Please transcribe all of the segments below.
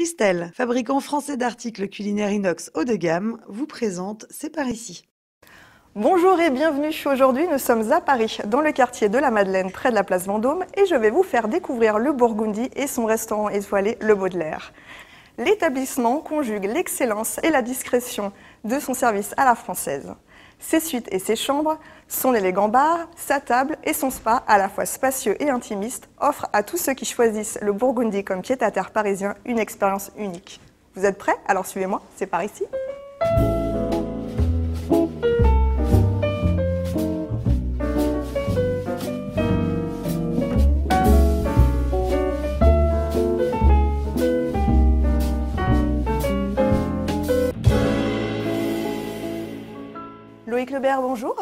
Christelle, fabricant français d'articles culinaires inox haut de gamme, vous présente C'est par ici. Bonjour et bienvenue. Aujourd'hui, nous sommes à Paris, dans le quartier de la Madeleine, près de la place Vendôme, et je vais vous faire découvrir le Burgundy et son restaurant étoilé, le Baudelaire. L'établissement conjugue l'excellence et la discrétion de son service à la française. Ses suites et ses chambres, son élégant bar, sa table et son spa, à la fois spacieux et intimiste, offrent à tous ceux qui choisissent le Burgundy comme pied-à-terre parisien une expérience unique. Vous êtes prêts? Alors suivez-moi, c'est par ici. Loïc Lebert, bonjour.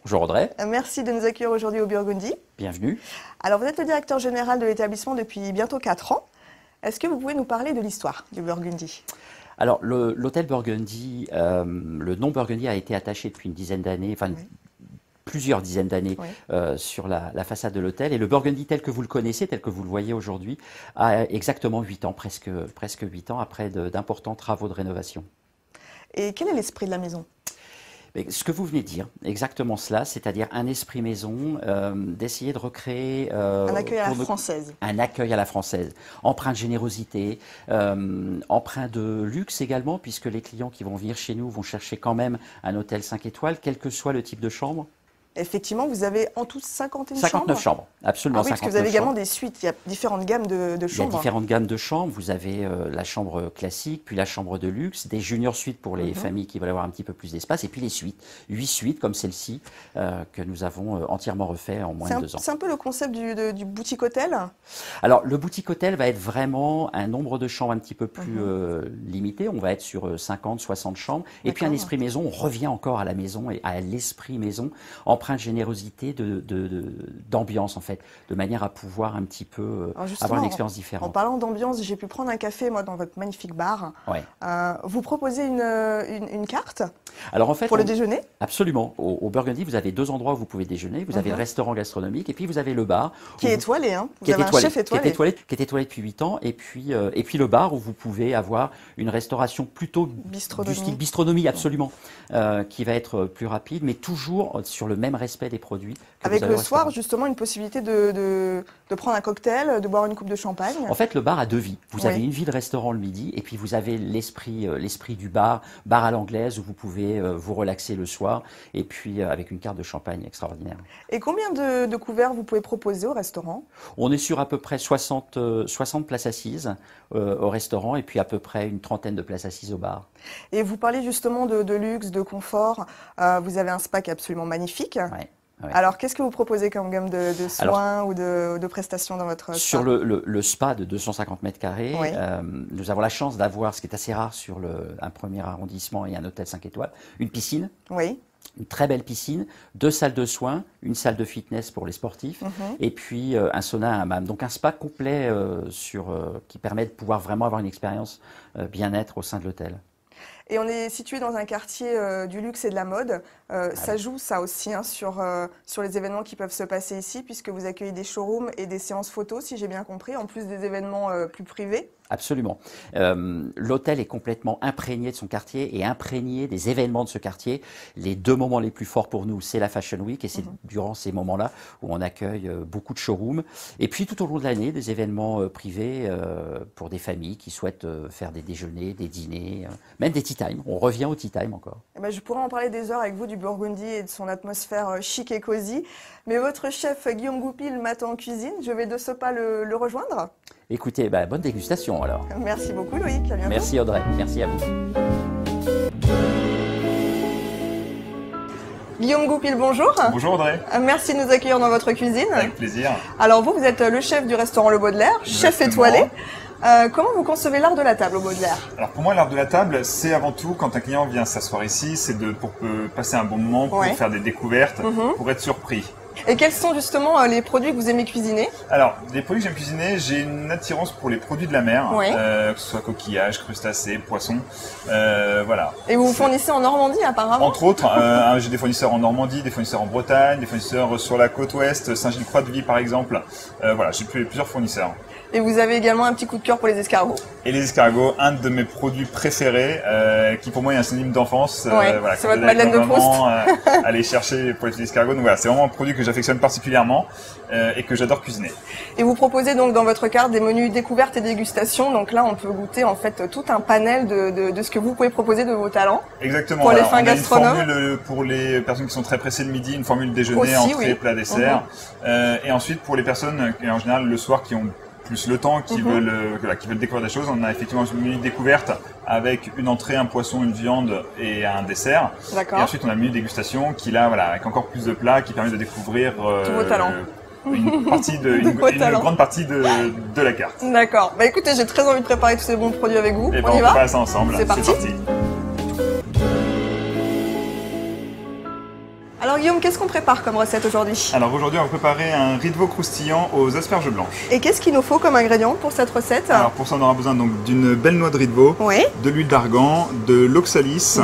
Bonjour Audrey. Merci de nous accueillir aujourd'hui au Burgundy. Bienvenue. Alors vous êtes le directeur général de l'établissement depuis bientôt 4 ans. Est-ce que vous pouvez nous parler de l'histoire du Burgundy? Alors l'hôtel Burgundy, le nom Burgundy a été attaché depuis une dizaine d'années, enfin plusieurs dizaines d'années sur la façade de l'hôtel. Et le Burgundy tel que vous le connaissez, tel que vous le voyez aujourd'hui, a exactement 8 ans, presque 8 ans après d'importants travaux de rénovation. Et quel est l'esprit de la maison? Ce que vous venez de dire, exactement cela, c'est-à-dire un esprit maison, d'essayer de recréer... un accueil à la française. Un accueil à la française, empreint de générosité, empreint de luxe également, puisque les clients qui vont venir chez nous vont chercher quand même un hôtel 5 étoiles, quel que soit le type de chambre. Effectivement, vous avez en tout 51 59 chambres, absolument. Ah oui, parce que vous avez également des suites, il y a différentes gammes de chambres. Il y a différentes gammes de chambres, vous avez la chambre classique, puis la chambre de luxe, des junior suites pour les familles qui veulent avoir un petit peu plus d'espace, et puis les suites, 8 suites comme celle-ci, que nous avons entièrement refait en moins de 2 ans. C'est un peu le concept du boutique hôtel? Alors, le boutique hôtel va être vraiment un nombre de chambres un petit peu plus limité, on va être sur 50, 60 chambres, et puis un esprit maison, on revient encore à la maison et à l'esprit maison, empreint de générosité, d'ambiance en fait, de manière à pouvoir un petit peu avoir une expérience différente. En parlant d'ambiance, j'ai pu prendre un café moi dans votre magnifique bar. Ouais. Vous proposez une carte? Alors en fait, pour le déjeuner? Absolument. Au Burgundy, vous avez 2 endroits où vous pouvez déjeuner. Vous avez le restaurant gastronomique et puis vous avez le bar. Qui est étoilé, hein? Vous avez un chef étoilé. Qui est étoilé depuis 8 ans. Et puis le bar où vous pouvez avoir une restauration plutôt du style bistronomie, absolument, qui va être plus rapide, mais toujours sur le même respect des produits. Avec le soir, justement, une possibilité de prendre un cocktail, de boire une coupe de champagne. En fait, le bar a 2 vies. Vous avez une vie de restaurant le midi, et puis vous avez l'esprit du bar à l'anglaise, où vous pouvez vous relaxer le soir, et puis avec une carte de champagne extraordinaire. Et combien de couverts vous pouvez proposer au restaurant? On est sur à peu près 60 places assises au restaurant, et puis à peu près une trentaine de places assises au bar. Et vous parlez justement de luxe, de confort. Vous avez un spa qui est absolument magnifique. Ouais. Alors, qu'est-ce que vous proposez comme gamme de soins ou de prestations dans votre spa? Sur le spa de 250 mètres carrés, nous avons la chance d'avoir, ce qui est assez rare sur un premier arrondissement et un hôtel 5 étoiles, une piscine. Oui. Une très belle piscine, 2 salles de soins, une salle de fitness pour les sportifs, et puis un sauna, un hammam. Donc un spa complet qui permet de pouvoir vraiment avoir une expérience bien-être au sein de l'hôtel. Et on est situé dans un quartier du luxe et de la mode. Ça joue ça aussi hein, sur les événements qui peuvent se passer ici, puisque vous accueillez des showrooms et des séances photos, si j'ai bien compris, en plus des événements plus privés. Absolument. L'hôtel est complètement imprégné de son quartier et imprégné des événements de ce quartier. Les 2 moments les plus forts pour nous, c'est la Fashion Week, et c'est durant ces moments-là où on accueille beaucoup de showrooms. Et puis tout au long de l'année, des événements privés pour des familles qui souhaitent faire des déjeuners, des dîners, même des tea time. On revient au tea time encore. Eh ben, je pourrais en parler des heures avec vous du Burgundy et de son atmosphère chic et cosy. Mais votre chef Guillaume Goupil m'attend en cuisine. Je vais de ce pas le rejoindre. Écoutez, bonne dégustation alors. Merci beaucoup Loïc, à bientôt. Merci Audrey, merci à vous. Guillaume Goupil, bonjour. Bonjour Audrey. Merci de nous accueillir dans votre cuisine. Avec plaisir. Alors vous êtes le chef du restaurant Le Baudelaire, chef étoilé. Comment vous concevez l'art de la table au Baudelaire? Alors pour moi, l'art de la table, c'est avant tout quand un client vient s'asseoir ici, c'est pour passer un bon moment, pour faire des découvertes, pour être surpris. Et quels sont justement les produits que vous aimez cuisiner? Alors, les produits que j'aime cuisiner, j'ai une attirance pour les produits de la mer, Oui. que ce soit coquillages, crustacés, poissons, voilà. Et vous vous fournissez en Normandie apparemment? Entre autres, j'ai des fournisseurs en Normandie, des fournisseurs en Bretagne, des fournisseurs sur la côte ouest, Saint-Gilles-Croix-de-Vie par exemple. Voilà, j'ai plusieurs fournisseurs. Et vous avez également un petit coup de cœur pour les escargots. Et les escargots, un de mes produits préférés, qui pour moi est un synonyme d'enfance. Ouais, voilà, c'est votre Madeleine de Proust. Aller chercher pour les escargots. Donc voilà, c'est vraiment un produit que j'affectionne particulièrement et que j'adore cuisiner. Et vous proposez donc dans votre carte des menus découvertes et dégustation. Donc là, on peut goûter en fait tout un panel de ce que vous pouvez proposer de vos talents. Exactement. Pour les Alors, fins on a gastronomes. une formule pour les personnes qui sont très pressées le midi, une formule déjeuner, Aussi, entrée, oui. plat, dessert. Et ensuite pour les personnes qui en général le soir qui ont plus le temps, qui veulent découvrir des choses, on a effectivement une menu découverte avec une entrée, un poisson, une viande et un dessert. D'accord. Et ensuite on a le menu dégustation qui là, voilà, avec encore plus de plats, qui permet de découvrir Tous vos talents. une grande partie de la carte. D'accord. Bah écoutez, j'ai très envie de préparer tous ces bons produits avec vous. Et ben On y on va? prépare ça ensemble. C'est parti. Alors Guillaume, qu'est-ce qu'on prépare comme recette aujourd'hui? Alors aujourd'hui on va préparer un riz de veau croustillant aux asperges blanches. Et qu'est-ce qu'il nous faut comme ingrédient pour cette recette? Alors pour ça on aura besoin donc d'une belle noix de riz de veau, Oui. de l'huile d'argan, de l'oxalis,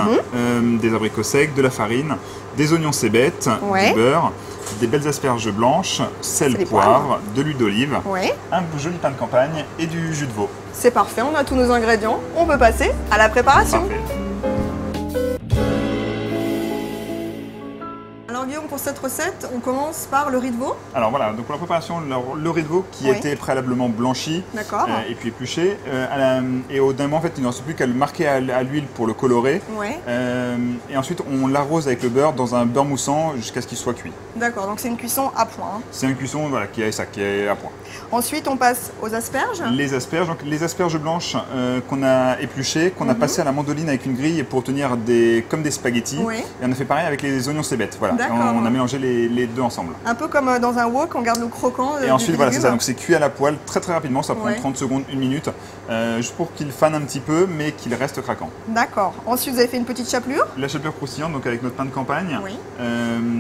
des abricots secs, de la farine, des oignons cébettes, Ouais. du beurre, des belles asperges blanches, sel, C'est les poivre, de l'huile d'olive, Oui. un joli pain de campagne et du jus de veau. C'est parfait, on a tous nos ingrédients. On peut passer à la préparation. Parfait. Alors Guillaume, pour cette recette, on commence par le riz de veau. Alors voilà, donc pour la préparation, le riz de veau qui Oui. était préalablement blanchi D'accord. et puis épluché. Et au d'un moment, en fait, il ne reste plus qu'à le marquer à l'huile pour le colorer. Ouais. Et ensuite, on l'arrose avec le beurre dans un beurre moussant jusqu'à ce qu'il soit cuit. D'accord, donc c'est une cuisson à point. Hein. C'est une cuisson voilà, qui est à point. Ensuite, on passe aux asperges. Les asperges blanches qu'on a épluchées, qu'on a passées à la mandoline avec une grille pour obtenir comme des spaghettis. Oui. Et on a fait pareil avec les oignons cébettes. Voilà. D'accord. On a mélangé les deux ensemble. Un peu comme dans un wok, on garde le croquant. Et ensuite, du voilà, c'est ça. légume. Donc c'est cuit à la poêle très très rapidement. Ça prend Ouais. 30 secondes, 1 minute, juste pour qu'il fane un petit peu, mais qu'il reste craquant. D'accord. Ensuite, vous avez fait une petite chapelure. La chapelure croustillante, donc avec notre pain de campagne, Oui.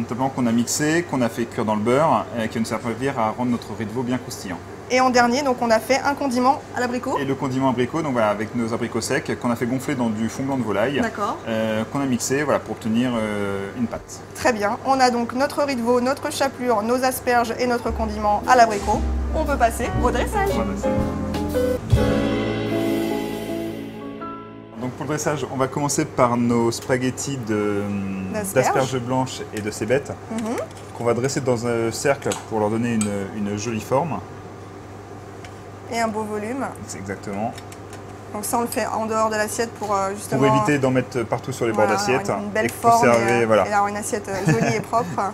simplement qu'on a mixé, qu'on a fait cuire dans le beurre, qui va nous servir à rendre notre riz de veau bien croustillant. Et en dernier, donc on a fait un condiment à l'abricot. Et le condiment abricot, donc voilà, avec nos abricots secs qu'on a fait gonfler dans du fond blanc de volaille, D'accord. qu'on a mixé, voilà, pour obtenir une pâte. Très bien. On a donc notre riz de veau, notre chapelure, nos asperges et notre condiment à l'abricot. On peut passer au dressage. Voilà, donc pour le dressage, on va commencer par nos spaghettis d'asperges blanches et de cébettes, qu'on va dresser dans un cercle pour leur donner une jolie forme. Et un beau volume. C'est exactement. Donc ça, on le fait en dehors de l'assiette pour justement... Pour éviter d'en mettre partout sur les bords voilà, d'assiette. une belle Et forme conserver, et, voilà. et avoir une assiette jolie et propre.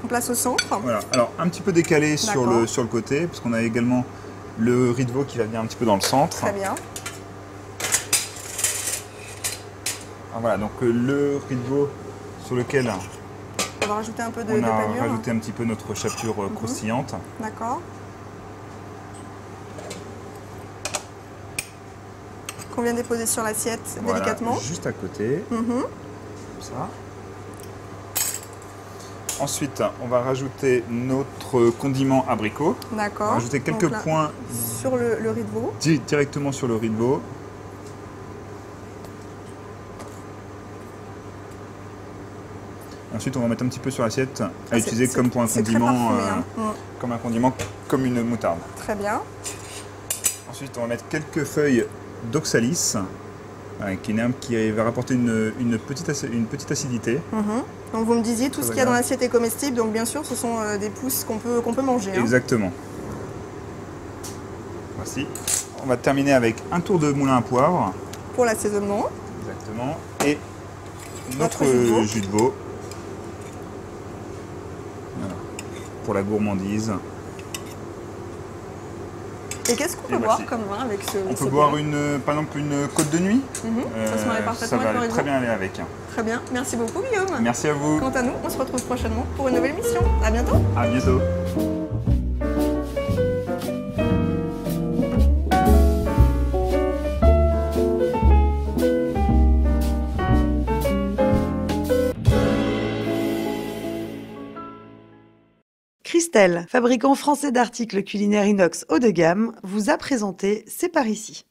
On place au centre. Voilà. Alors un petit peu décalé sur D'accord. le côté, parce qu'on a également le riz de veau qui va venir un petit peu dans le centre. Très bien. Alors, voilà, donc le riz de veau sur lequel On va rajouter un peu de on a panure. rajouté un petit peu notre chapelure croustillante. D'accord. Qu'on vient déposer sur l'assiette Voilà, délicatement. juste à côté, Mhm. comme ça. Ensuite, on va rajouter notre condiment abricot. On va D'accord. rajouter quelques Donc là, points sur le riz de veau. directement sur le riz de veau. Ensuite, on va mettre un petit peu sur l'assiette à Ah, utiliser c'est- comme pour un c'est très condiment, parfumé, hein. comme un condiment, comme une moutarde. Très bien. Ensuite, on va mettre quelques feuilles d'oxalis, qui est une herbe qui va rapporter une petite acidité. Mhm. Donc vous me disiez tout Très ce qu'il y a dans bien. l'assiette est comestible, donc bien sûr ce sont des pousses qu'on peut manger. Hein. Exactement. Voici. On va terminer avec un tour de moulin à poivre. Pour l'assaisonnement. Exactement. Et Notre notre jus jus de veau. Voilà. Pour la gourmandise. Et qu'est-ce qu'on peut Et boire voici. comme vin avec ce On ce peut boire plat par exemple une côte de nuit. Ça se marie Ça parfaitement va avec le riz de très veau. bien aller avec. Très bien. Merci beaucoup Guillaume. Merci à vous. Quant à nous, on se retrouve prochainement pour une nouvelle émission. À bientôt. À bientôt. Castel, fabricant français d'articles culinaires inox haut de gamme, vous a présenté C'est par ici.